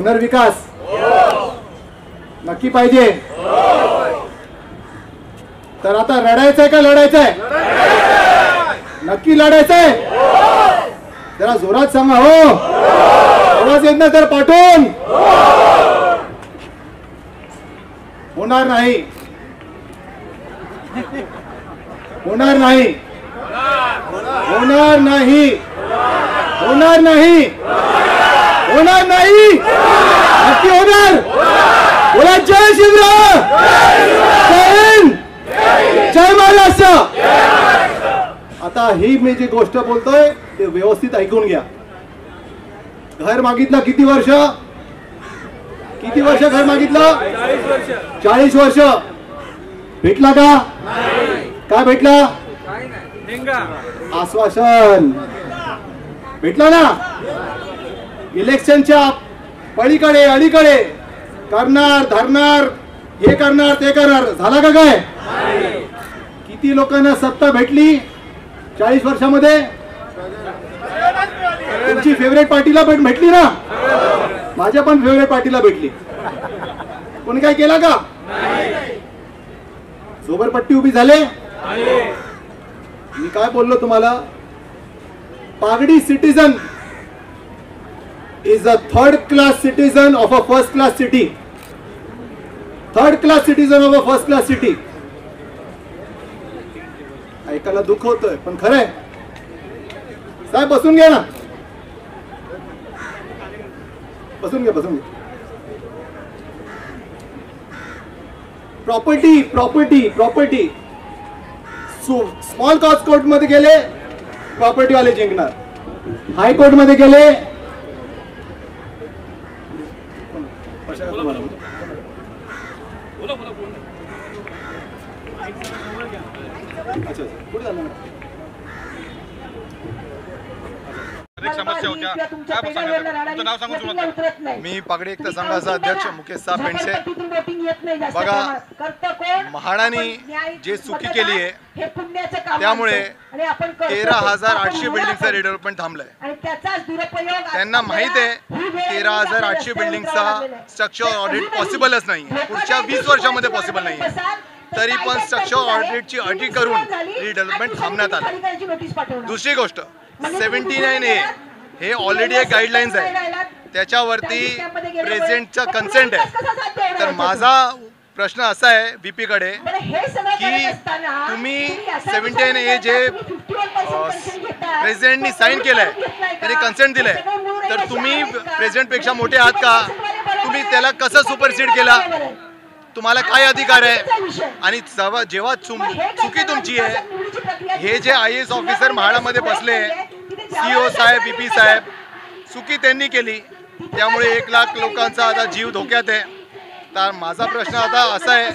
पुनर्विकास नक्की पाहिजे. तर आता रडायचंय का लढायचंय? नक्की लढायचंय. जरा जोरात सांगा हो. आवाज येत नाही तर पाठवून. होणार नाही, होणार नाही, होणार नाही, होणार नाही, होणार नाही. नक्की होणार. बोला जय शिवराय, जय हिंद, जय महाराष्ट्र. आता ही मी जी गोष्ट बोलतोय ते व्यवस्थित ऐकून घ्या. घर मागितलं किती वर्ष? किती वर्ष घर मागितलं? 40 वर्ष. भेटला का? काय भेटला? आश्वासन भेटला ना. इलेक्शनच्या पलीकडे अलीकडे करणार धरणार, हे करणार ते करणार, झाला का काय? किती लोकांना सत्ता भेटली 40 वर्षामध्ये? तुमची फेवरेट पार्टीला पण भेटली ना. माझ्या पण फेवरेट पार्टीला भेटली. कोणी काय केला का? झोपडपट्टी उभी झाले. मी काय बोललो तुम्हाला? पागडी citizen is a third class citizen of a first class city. Third class citizen of a first class city. ऐकायला दुःख होतंय पण खरंय. साहेब बसून घ्या ना. बसून घ्या, बसून घ्या. Property property property. Small cause court मध्ये गेले प्रॉपर्टी वाले जिंकणार. हायकोर्ट मध्ये गेले मी पागडी एकता संघाचा अध्यक्ष मुकेश साहेब बेंडसे. बघा, म्हाडानी जे चुकी केली आहे त्यामुळे 13,800 बिल्डिंगचा रिडेव्हलपमेंट थांबलाय. त्यांना माहित आहे 13,800 बिल्डिंगचा स्ट्रक्चर ऑडिट पॉसिबलच नाही, पुढच्या 20 वर्षामध्ये पॉसिबल नाही. तरी पण स्ट्रक्चर ऑडिटची अटी करून रिडेव्हलपमेंट थांबण्यात आलं. दुसरी गोष्ट 79A हे ऑलरेडी एक गाईडलाईन्स आहे, त्याच्यावरती प्रेझेंटचा कन्सेंट आहे. तर माझा प्रश्न असा आहे VP कडे की तुम्ही 79A जे प्रेसिडेंटनी साईन केलंय त्यांनी कन्सेंट दिलंय, तर तुम्ही प्रेसिडेंटपेक्षा मोठे आहात का? तुम्ही त्याला कसं सुपरसीड केला? तुम्हाला काय अधिकार आहे? आणि जेव्हा चुकी तुमची आहे, हे जे IAS ऑफिसर म्हाडामध्ये बसले, CEO साहेब VP साहेब, चुकी त्यांनी केली, त्यामुळे 1 लाख लोकांचा आता जीव धोक्यात आहे. तर माझा प्रश्न आता असा आहे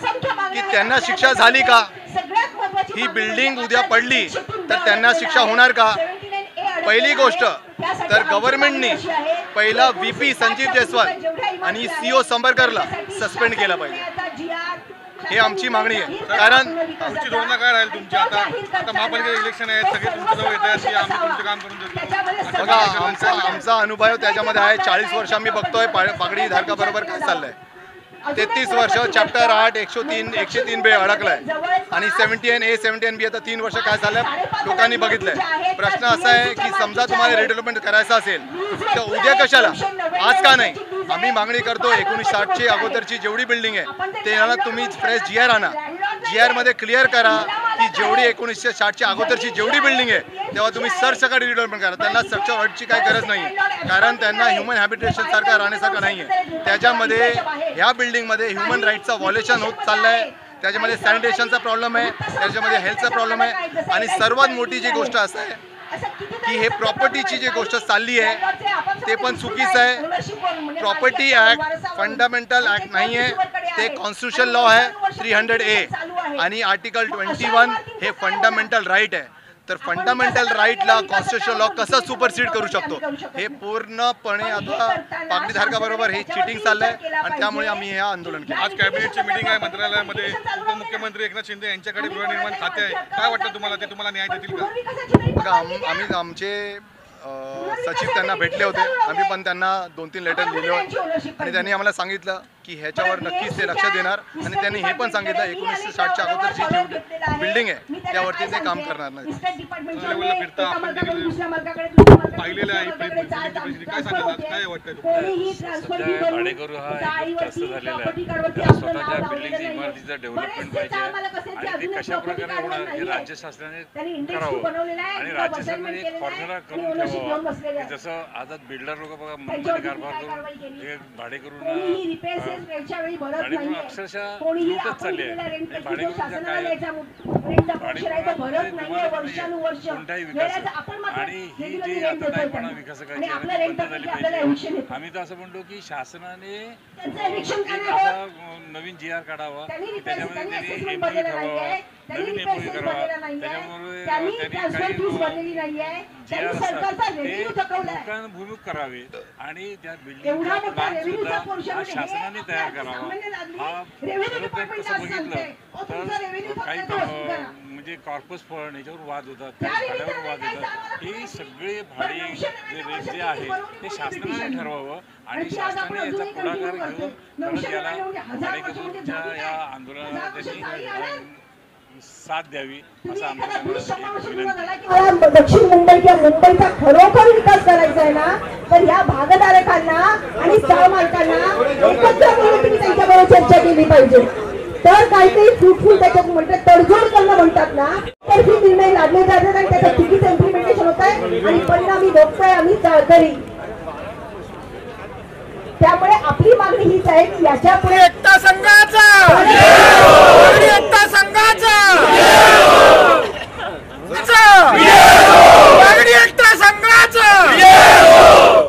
की त्यांना शिक्षा झाली का? ही बिल्डिंग उद्या पडली तर त्यांना शिक्षा होणार का? पहिली गोष्ट तर गव्हर्नमेंटनी पहिला VP संजीव जयस्वाल आणि CEO संबरकरला सस्पेंड केला पाहिजे. ही आमची मागणी आहे. कारण तुमची धोरणं काय राहील तुमची? आता महापालिकेचे इलेक्शन आहेत, सगळे तुमच्याजवळ येत आहेत की आम्ही तुमचं काम करून देतो. बघा, आमचा अनुभव त्याच्यामध्ये आहे. 40 वर्ष आम्ही बघतोय पागडी धारका बरोबर काय चाललंय. 33 वर्ष चॅप्टर 8 103 अडकलाय आणि 79A 79B आता 3 वर्ष काय झालं लोकांनी बघितलंय. प्रश्न असा आहे की समजा तुम्हाला रिडेव्हलपमेंट करायचं असेल तर उद्या कशाला, आज का नाही? आम्ही मागणी करतो 1960ची अगोदरची जेवढी बिल्डिंग आहे त्याला तुम्ही फ्रेश GR आणा. GR मध्ये क्लिअर करा की जेवढी 1960ची अगोदरची जेवढी बिल्डिंग आहे तेव्हा तुम्ही सरसकट रिडेव्हलपमेंट करा. त्यांना स्ट्रक्चर ऑडिटची काही गरज नाही, कारण त्यांना ह्युमन हॅबिटेशन सारखा राहण्यासारखं नाही आहे. त्याच्यामध्ये ह्या बिल्डिंगमध्ये ह्युमन राईटचा व्हायोलेशन होत चाललंय. त्याच्यामध्ये सॅनिटेशनचा प्रॉब्लेम आहे, त्याच्यामध्ये हेल्थचा प्रॉब्लेम आहे. आणि सर्वात मोठी जी गोष्ट असं आहे की हे प्रॉपर्टीची जी गोष्ट चालली आहे ते पण चुकीचं आहे. प्रॉपर्टी ॲक्ट फंडामेंटल ॲक्ट नाही आहे, ते कॉन्स्टिट्यूशन लॉ आहे 300A आणि आर्टिकल 21 हे फंडामेंटल राईट आहे. तर फंडामेंटल राईटला कॉन्स्टिट्यूशन लॉ कसा सुपरसीड करू शकतो? हे पूर्णपणे आता पागडी धारका बरोबर हे चिटिंग चाललंय आणि त्यामुळे आम्ही हे आंदोलन केलं. आज कॅबिनेटची मीटिंग आहे मंत्रालयामध्ये, उपमुख्यमंत्री एकनाथ शिंदे यांच्याकडे गृहनिर्माण खाते आहे. काय वाटतं तुम्हाला, ते तुम्हाला न्याय देतील का? बघा, आम्ही आमचे सचिव त्यांना भेटले होते. आम्ही पण त्यांना 2-3 लेटर लिहिले होते आणि त्यांनी आम्हाला सांगितलं की ह्याच्यावर नक्कीच ते लक्ष देणार आणि त्यांनी हे पण सांगितलं 1960च्या अगोदरची जी बिल्डिंग आहे त्यावरती ते काम करणार नाही. लेवलला फिरता आपण पाहिलेलं आहे परिस्थिती काय सांगाल, काय वाटतं? सध्या भाडेकरू हा एकदम जास्त झालेला आहे. त्याला स्वतःच्या बिल्डिंगची इमारतीचं डेव्हलपमेंट पाहिजे आणि ते कशा प्रकारे होणार हे राज्य शासनाने करावं आणि राज्य शासनाने एक फॉर्म्युला करून ठेवावा की जसं आता बिल्डर लोक बघा मनमानी कारभार करून हे भाडेकरूंना अक्षरशः लूटच चालली आहे. भाडेकरूंच्या काय कोणताही विकास आणि ही जी आता नाहीपणा विकासकाची बंद झाली पाहिजे. आम्ही तर असं म्हणतो की शासनाने एक असा नवीन GR काढावा की त्याच्यामध्ये त्यांनी MOU ठरवावा, नवीन MOU करावा. त्याच्यामुळे त्यांनी काही GR असतात ते लोकांभूमुख करावे आणि त्या बिल्डिंगचा प्लॅन सुद्धा शासनाने तयार करावा. हा तसं बघितलं तर काही म्हणजे कॉर्पस फंड याच्यावर वाद होतात, काही भाड्यावर वाद होतात. हे सगळे भाडे जे रेट जे आहे ते शासनाने ठरवावं आणि शासनाने याचा पुढाकार घेऊन परत याला भाडेकरूंच्या या आंदोलनाला त्यांनी साथ द्यावी असं आमचं. दक्षिण मुंबई किंवा मुंबईचा खरोखर विकास करायचा आहे ना तर या भागधारकांना आणि स्थळ मालकांना एकत्र करून तुम्ही त्यांच्याबरोबर चर्चा केली पाहिजे. तर काहीतरी फ्रुटफुल त्याच्यात म्हणतात तडजोड करणं म्हणतात ना तर ही निर्णय लागले जातात आणि त्याचं चुकीचं इम्प्लिमेंटेशन होत आहे आणि परिणामी बघतोय आम्ही तरी. त्यामुळे आपली मागणी हीच आहे की याच्या पुढे एकता संघाचा